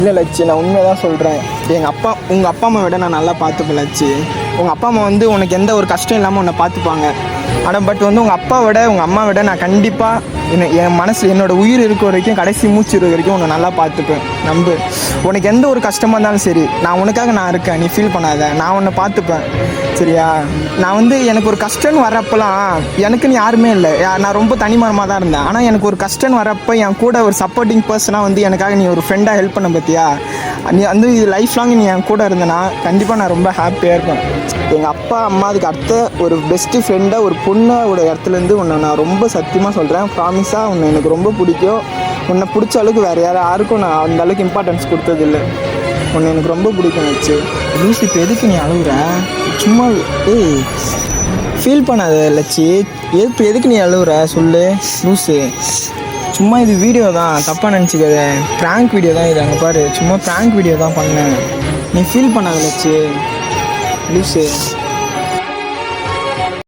இல்லை லட்சி, நான் உண்மையாக தான் சொல்கிறேன். உங்கள் அப்பா அம்மா விட நான் நல்லா பார்த்துப்பேன் லட்சி. உங்கள் அப்பா அம்மா வந்து உனக்கு எந்த ஒரு கஷ்டம் இல்லாமல் உன்னை பார்த்துப்பாங்க. ஆனால் பட் வந்து உங்கள் அப்பா விட உங்கள் அம்மா விட நான் கண்டிப்பாக என் மனசில் என்னோடய உயிர் இருக்க வரைக்கும், கடைசி மூச்சு இருக்க வரைக்கும் உன்னை நல்லா பார்த்துப்பேன். நம்பு. உனக்கு எந்த ஒரு கஷ்டமாக இருந்தாலும் சரி, நான் உனக்காக நான் இருக்கேன், நீ ஃபீல் பண்ணாத. நான் உன்னை பார்த்துப்பேன், சரியா? நான் வந்து எனக்கு ஒரு கஷ்டம்னு வரப்பெல்லாம் எனக்குன்னு யாருமே இல்லை. நான் ரொம்ப தனிமரமாக தான் இருந்தேன். ஆனால் எனக்கு ஒரு கஷ்டம்னு வரப்போ என் கூட ஒரு சப்போர்ட்டிங் பர்சனாக வந்து எனக்காக நீ ஒரு ஃப்ரெண்டாக ஹெல்ப் பண்ண பார்த்தியா? நீ வந்து இது லைஃப் லாங் நீ என் கூட இருந்தேன்னா கண்டிப்பாக நான் ரொம்ப ஹாப்பியாக இருப்பேன். எங்கள் அப்பா அம்மா அதுக்கு அடுத்த ஒரு பெஸ்ட்டு ஃப்ரெண்டாக ஒரு பொண்ணோட இடத்துலேருந்து உன்னை நான் ரொம்ப சத்தியமாக சொல்கிறேன். ப்ராமிஸாக உன்னை எனக்கு ரொம்ப பிடிக்கும். உன்னை பிடிச்ச அளவுக்கு வேறு யாருக்கும் நான் அந்த அளவுக்கு இம்பார்ட்டன்ஸ் கொடுத்ததில்லை. உன்னை எனக்கு ரொம்ப பிடிக்கும் வச்சு. லூசி, இப்போ எதுக்கு நீ அழுகுற? சும்மா ஃபீல் பண்ணாத லட்சி. இப்போ எதுக்கு நீ அழுகுற சொல்லு லூசு. சும்மா இது வீடியோ தான், தப்பாக நினச்சிக்காத. ப்ராங்க் வீடியோ தான் இது. அங்கே பாரு, சும்மா ப்ராங்க் வீடியோ தான் பண்ணேன். நீ ஃபீல் பண்ணாத லட்சி லூசு.